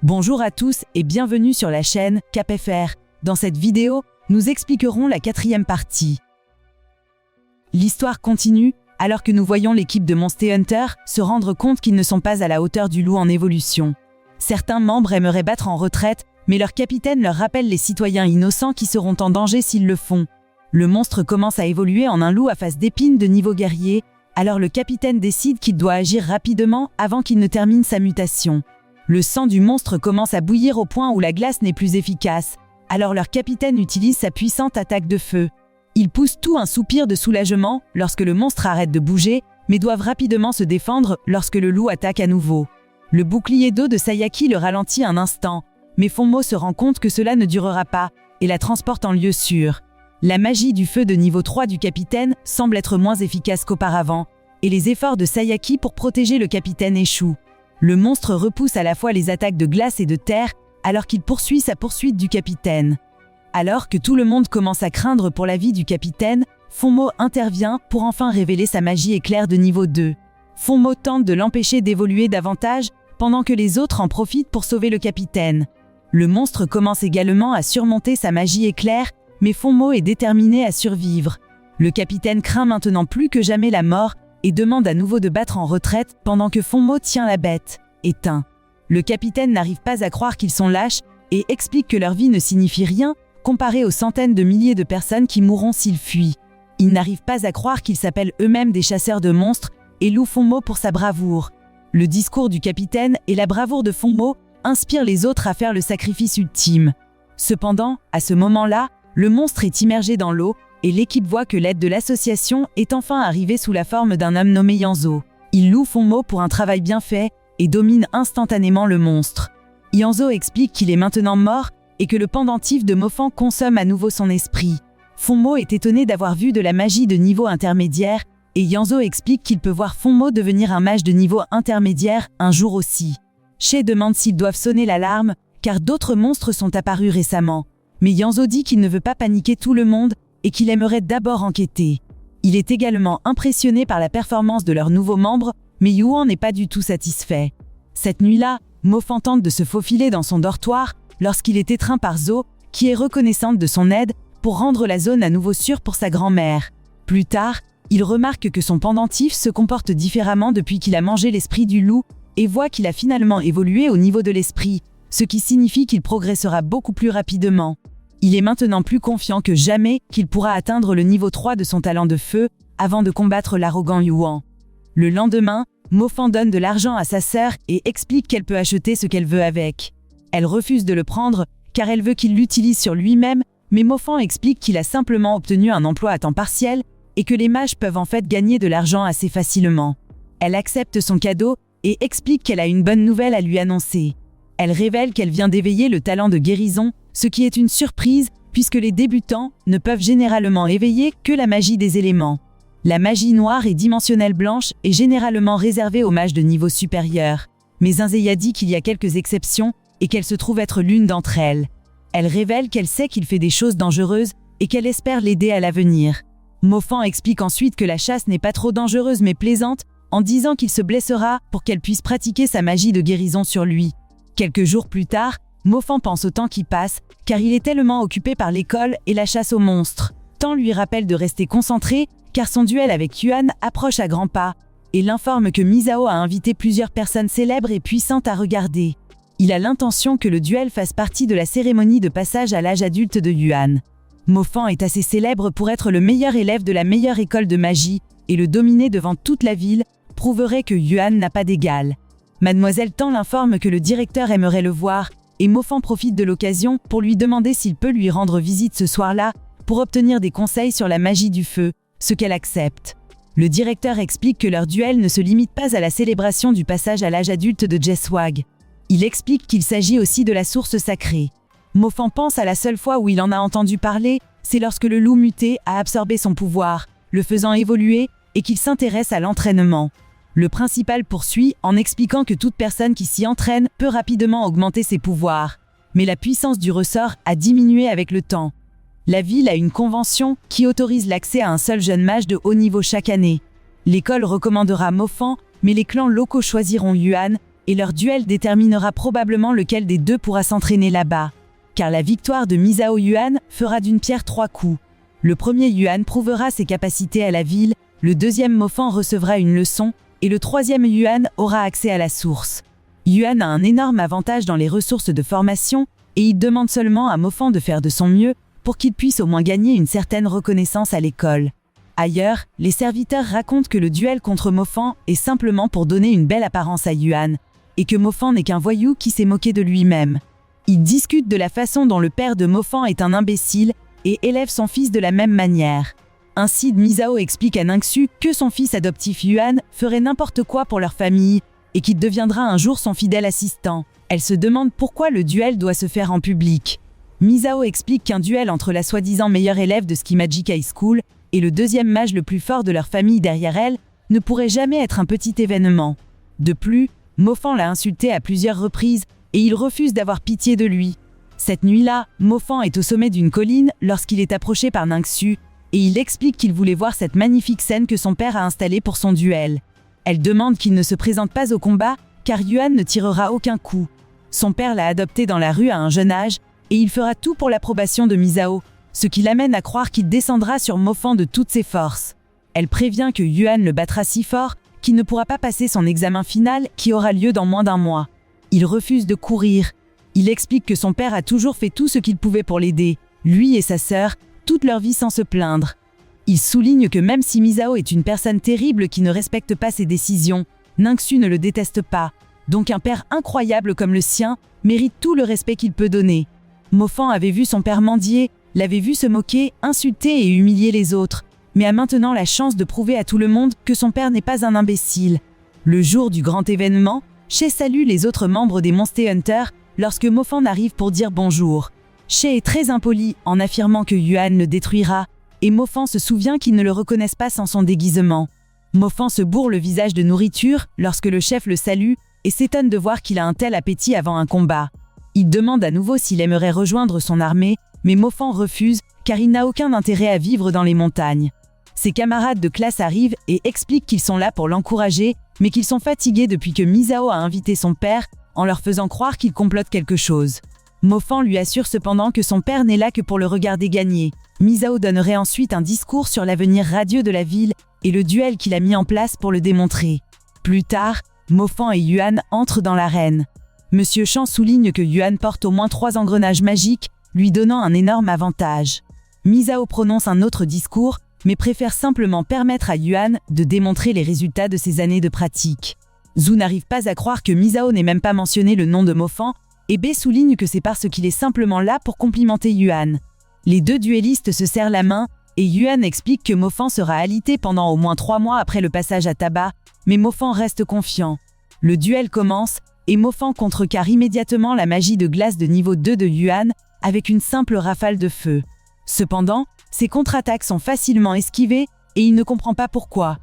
Bonjour à tous et bienvenue sur la chaîne CapFR. Dans cette vidéo, nous expliquerons la 4e partie. L'histoire continue alors que nous voyons l'équipe de Monster Hunter se rendre compte qu'ils ne sont pas à la hauteur du loup en évolution. Certains membres aimeraient battre en retraite, mais leur capitaine leur rappelle les citoyens innocents qui seront en danger s'ils le font. Le monstre commence à évoluer en un loup à face d'épines de niveau guerrier, alors le capitaine décide qu'il doit agir rapidement avant qu'il ne termine sa mutation. Le sang du monstre commence à bouillir au point où la glace n'est plus efficace, alors leur capitaine utilise sa puissante attaque de feu. Ils poussent tout un soupir de soulagement lorsque le monstre arrête de bouger, mais doivent rapidement se défendre lorsque le loup attaque à nouveau. Le bouclier d'eau de Sayaki le ralentit un instant, mais Fonmo se rend compte que cela ne durera pas et la transporte en lieu sûr. La magie du feu de niveau 3 du capitaine semble être moins efficace qu'auparavant, et les efforts de Sayaki pour protéger le capitaine échouent. Le monstre repousse à la fois les attaques de glace et de terre, alors qu'il poursuit sa poursuite du capitaine. Alors que tout le monde commence à craindre pour la vie du capitaine, Fonmo intervient pour enfin révéler sa magie éclair de niveau 2. Fonmo tente de l'empêcher d'évoluer davantage, pendant que les autres en profitent pour sauver le capitaine. Le monstre commence également à surmonter sa magie éclair, mais Fonmo est déterminé à survivre. Le capitaine craint maintenant plus que jamais la mort et demande à nouveau de battre en retraite pendant que Fonmo tient la bête, éteint. Le capitaine n'arrive pas à croire qu'ils sont lâches et explique que leur vie ne signifie rien comparé aux centaines de milliers de personnes qui mourront s'ils fuient. Ils n'arrivent pas à croire qu'ils s'appellent eux-mêmes des chasseurs de monstres et louent Fonmo pour sa bravoure. Le discours du capitaine et la bravoure de Fonmo inspirent les autres à faire le sacrifice ultime. Cependant, à ce moment-là, le monstre est immergé dans l'eau et l'équipe voit que l'aide de l'association est enfin arrivée sous la forme d'un homme nommé Yanzo. Il loue Fonmo pour un travail bien fait et domine instantanément le monstre. Yanzo explique qu'il est maintenant mort et que le pendentif de Mofan consomme à nouveau son esprit. Fonmo est étonné d'avoir vu de la magie de niveau intermédiaire et Yanzo explique qu'il peut voir Fonmo devenir un mage de niveau intermédiaire un jour aussi. Shay demande s'ils doivent sonner l'alarme car d'autres monstres sont apparus récemment. Mais Yanzo dit qu'il ne veut pas paniquer tout le monde et qu'il aimerait d'abord enquêter. Il est également impressionné par la performance de leurs nouveaux membres, mais Yuan n'est pas du tout satisfait. Cette nuit-là, Mofan tente de se faufiler dans son dortoir lorsqu'il est étreint par Zo, qui est reconnaissante de son aide pour rendre la zone à nouveau sûre pour sa grand-mère. Plus tard, il remarque que son pendentif se comporte différemment depuis qu'il a mangé l'esprit du loup et voit qu'il a finalement évolué au niveau de l'esprit, ce qui signifie qu'il progressera beaucoup plus rapidement. Il est maintenant plus confiant que jamais qu'il pourra atteindre le niveau 3 de son talent de feu avant de combattre l'arrogant Yuan. Le lendemain, Mofan donne de l'argent à sa sœur et explique qu'elle peut acheter ce qu'elle veut avec. Elle refuse de le prendre car elle veut qu'il l'utilise sur lui-même, mais Mofan explique qu'il a simplement obtenu un emploi à temps partiel et que les mages peuvent en fait gagner de l'argent assez facilement. Elle accepte son cadeau et explique qu'elle a une bonne nouvelle à lui annoncer. Elle révèle qu'elle vient d'éveiller le talent de guérison, ce qui est une surprise puisque les débutants ne peuvent généralement éveiller que la magie des éléments. La magie noire et dimensionnelle blanche est généralement réservée aux mages de niveau supérieur, mais Zinzeya dit qu'il y a quelques exceptions et qu'elle se trouve être l'une d'entre elles. Elle révèle qu'elle sait qu'il fait des choses dangereuses et qu'elle espère l'aider à l'avenir. Mofan explique ensuite que la chasse n'est pas trop dangereuse mais plaisante en disant qu'il se blessera pour qu'elle puisse pratiquer sa magie de guérison sur lui. Quelques jours plus tard, Mofan pense au temps qui passe, car il est tellement occupé par l'école et la chasse aux monstres. Tan lui rappelle de rester concentré, car son duel avec Yuan approche à grands pas, et l'informe que Misao a invité plusieurs personnes célèbres et puissantes à regarder. Il a l'intention que le duel fasse partie de la cérémonie de passage à l'âge adulte de Yuan. Mofan est assez célèbre pour être le meilleur élève de la meilleure école de magie, et le dominer devant toute la ville prouverait que Yuan n'a pas d'égal. Mademoiselle Tan l'informe que le directeur aimerait le voir, et Mofan profite de l'occasion pour lui demander s'il peut lui rendre visite ce soir-là pour obtenir des conseils sur la magie du feu, ce qu'elle accepte. Le directeur explique que leur duel ne se limite pas à la célébration du passage à l'âge adulte de Jeswag. Il explique qu'il s'agit aussi de la source sacrée. Mofan pense à la seule fois où il en a entendu parler, c'est lorsque le loup muté a absorbé son pouvoir, le faisant évoluer et qu'il s'intéresse à l'entraînement. Le principal poursuit en expliquant que toute personne qui s'y entraîne peut rapidement augmenter ses pouvoirs. Mais la puissance du ressort a diminué avec le temps. La ville a une convention qui autorise l'accès à un seul jeune mage de haut niveau chaque année. L'école recommandera Mofan, mais les clans locaux choisiront Yuan et leur duel déterminera probablement lequel des deux pourra s'entraîner là-bas. Car la victoire de Misao Yuan fera d'une pierre 3 coups. Le premier Yuan prouvera ses capacités à la ville, le deuxième Mofan recevra une leçon, et le troisième Yuan aura accès à la source. Yuan a un énorme avantage dans les ressources de formation, et il demande seulement à Mofan de faire de son mieux pour qu'il puisse au moins gagner une certaine reconnaissance à l'école. Ailleurs, les serviteurs racontent que le duel contre Mofan est simplement pour donner une belle apparence à Yuan, et que Mofan n'est qu'un voyou qui s'est moqué de lui-même. Ils discutent de la façon dont le père de Mofan est un imbécile et élève son fils de la même manière. Ainsi, Misao explique à Ningxu que son fils adoptif Yuan ferait n'importe quoi pour leur famille et qu'il deviendra un jour son fidèle assistant. Elle se demande pourquoi le duel doit se faire en public. Misao explique qu'un duel entre la soi-disant meilleure élève de Ski Magic High School et le deuxième mage le plus fort de leur famille derrière elle ne pourrait jamais être un petit événement. De plus, Mofan l'a insulté à plusieurs reprises et il refuse d'avoir pitié de lui. Cette nuit-là, Mofan est au sommet d'une colline lorsqu'il est approché par Ningxu et il explique qu'il voulait voir cette magnifique scène que son père a installée pour son duel. Elle demande qu'il ne se présente pas au combat car Yuan ne tirera aucun coup. Son père l'a adopté dans la rue à un jeune âge et il fera tout pour l'approbation de Misao, ce qui l'amène à croire qu'il descendra sur Mofan de toutes ses forces. Elle prévient que Yuan le battra si fort qu'il ne pourra pas passer son examen final qui aura lieu dans moins d'un mois. Il refuse de courir. Il explique que son père a toujours fait tout ce qu'il pouvait pour l'aider, lui et sa sœur, toute leur vie sans se plaindre. Il souligne que même si Misao est une personne terrible qui ne respecte pas ses décisions, Ningxu ne le déteste pas, donc un père incroyable comme le sien mérite tout le respect qu'il peut donner. Mofan avait vu son père mendier, l'avait vu se moquer, insulter et humilier les autres, mais a maintenant la chance de prouver à tout le monde que son père n'est pas un imbécile. Le jour du grand événement, She salue les autres membres des Monster Hunter lorsque Mofan arrive pour dire bonjour. She est très impoli en affirmant que Yuan le détruira, et Mofan se souvient qu'ils ne le reconnaissent pas sans son déguisement. Mofan se bourre le visage de nourriture lorsque le chef le salue et s'étonne de voir qu'il a un tel appétit avant un combat. Il demande à nouveau s'il aimerait rejoindre son armée, mais Mofan refuse car il n'a aucun intérêt à vivre dans les montagnes. Ses camarades de classe arrivent et expliquent qu'ils sont là pour l'encourager, mais qu'ils sont fatigués depuis que Misao a invité son père en leur faisant croire qu'il complote quelque chose. Mofan lui assure cependant que son père n'est là que pour le regarder gagner. Misao donnerait ensuite un discours sur l'avenir radieux de la ville et le duel qu'il a mis en place pour le démontrer. Plus tard, Mofan et Yuan entrent dans l'arène. Monsieur Chan souligne que Yuan porte au moins 3 engrenages magiques, lui donnant un énorme avantage. Misao prononce un autre discours, mais préfère simplement permettre à Yuan de démontrer les résultats de ses années de pratique. Zhu n'arrive pas à croire que Misao n'ait même pas mentionné le nom de Mofan, et B souligne que c'est parce qu'il est simplement là pour complimenter Yuan. Les deux duellistes se serrent la main, et Yuan explique que Mofan sera alité pendant au moins 3 mois après le passage à tabac, mais Mofan reste confiant. Le duel commence, et Mofan contrecarre immédiatement la magie de glace de niveau 2 de Yuan avec une simple rafale de feu. Cependant, ses contre-attaques sont facilement esquivées et il ne comprend pas pourquoi.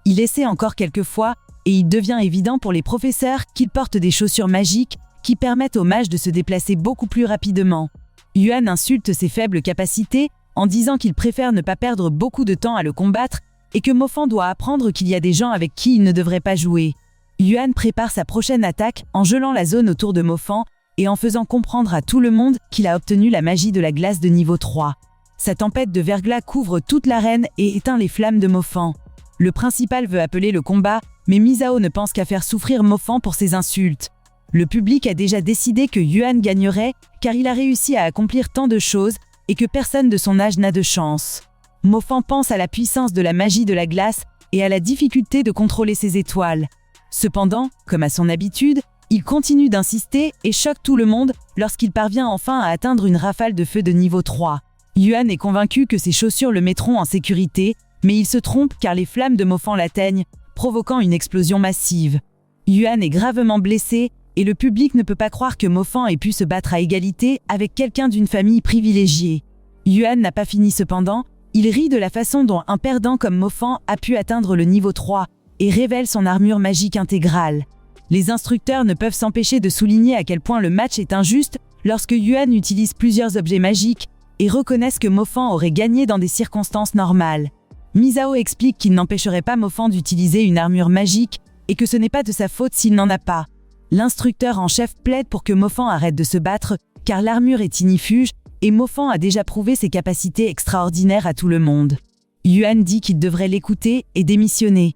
Il essaie encore quelques fois et il devient évident pour les professeurs qu'il porte des chaussures magiques qui permettent aux mages de se déplacer beaucoup plus rapidement. Yuan insulte ses faibles capacités en disant qu'il préfère ne pas perdre beaucoup de temps à le combattre et que Mofan doit apprendre qu'il y a des gens avec qui il ne devrait pas jouer. Yuan prépare sa prochaine attaque en gelant la zone autour de Mofan et en faisant comprendre à tout le monde qu'il a obtenu la magie de la glace de niveau 3. Sa tempête de verglas couvre toute l'arène et éteint les flammes de Mofan. Le principal veut appeler le combat, mais Misao ne pense qu'à faire souffrir Mofan pour ses insultes. Le public a déjà décidé que Yuan gagnerait car il a réussi à accomplir tant de choses et que personne de son âge n'a de chance. Mofan pense à la puissance de la magie de la glace et à la difficulté de contrôler ses étoiles. Cependant, comme à son habitude, il continue d'insister et choque tout le monde lorsqu'il parvient enfin à atteindre une rafale de feu de niveau 3. Yuan est convaincu que ses chaussures le mettront en sécurité, mais il se trompe car les flammes de Mofan l'atteignent, provoquant une explosion massive. Yuan est gravement blessé et le public ne peut pas croire que Mofan ait pu se battre à égalité avec quelqu'un d'une famille privilégiée. Yuan n'a pas fini cependant, il rit de la façon dont un perdant comme Mofan a pu atteindre le niveau 3 et révèle son armure magique intégrale. Les instructeurs ne peuvent s'empêcher de souligner à quel point le match est injuste lorsque Yuan utilise plusieurs objets magiques et reconnaissent que Mofan aurait gagné dans des circonstances normales. Misao explique qu'il n'empêcherait pas Mofan d'utiliser une armure magique et que ce n'est pas de sa faute s'il n'en a pas. L'instructeur en chef plaide pour que Mofan arrête de se battre car l'armure est ignifuge et Mofan a déjà prouvé ses capacités extraordinaires à tout le monde. Yuan dit qu'il devrait l'écouter et démissionner.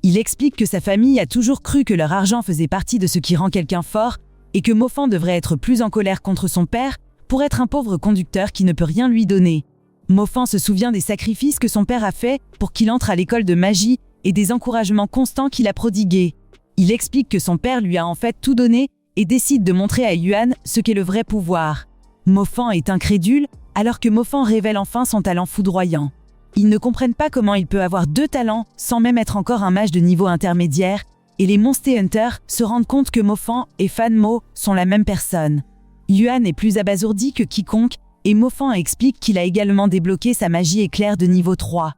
Il explique que sa famille a toujours cru que leur argent faisait partie de ce qui rend quelqu'un fort et que Mofan devrait être plus en colère contre son père pour être un pauvre conducteur qui ne peut rien lui donner. Mofan se souvient des sacrifices que son père a faits pour qu'il entre à l'école de magie et des encouragements constants qu'il a prodigués. Il explique que son père lui a en fait tout donné et décide de montrer à Yuan ce qu'est le vrai pouvoir. Mofan est incrédule alors que Mofan révèle enfin son talent foudroyant. Ils ne comprennent pas comment il peut avoir 2 talents sans même être encore un mage de niveau intermédiaire et les Monster Hunters se rendent compte que Mofan et Fan Mo sont la même personne. Yuan est plus abasourdi que quiconque et Mofan explique qu'il a également débloqué sa magie éclair de niveau 3.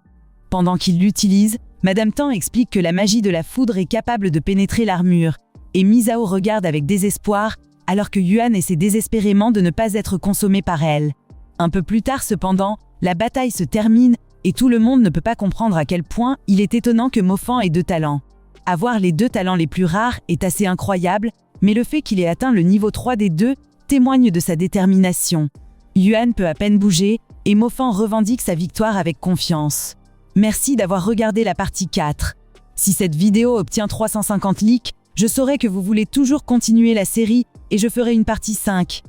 Pendant qu'il l'utilise, Madame Tan explique que la magie de la foudre est capable de pénétrer l'armure et Misao regarde avec désespoir alors que Yuan essaie désespérément de ne pas être consommé par elle. Un peu plus tard cependant, la bataille se termine et tout le monde ne peut pas comprendre à quel point il est étonnant que Mofan ait 2 talents. Avoir les 2 talents les plus rares est assez incroyable, mais le fait qu'il ait atteint le niveau 3 des 2 témoigne de sa détermination. Yuan peut à peine bouger et Mofan revendique sa victoire avec confiance. Merci d'avoir regardé la partie 4. Si cette vidéo obtient 350 likes, je saurai que vous voulez toujours continuer la série et je ferai une partie 5.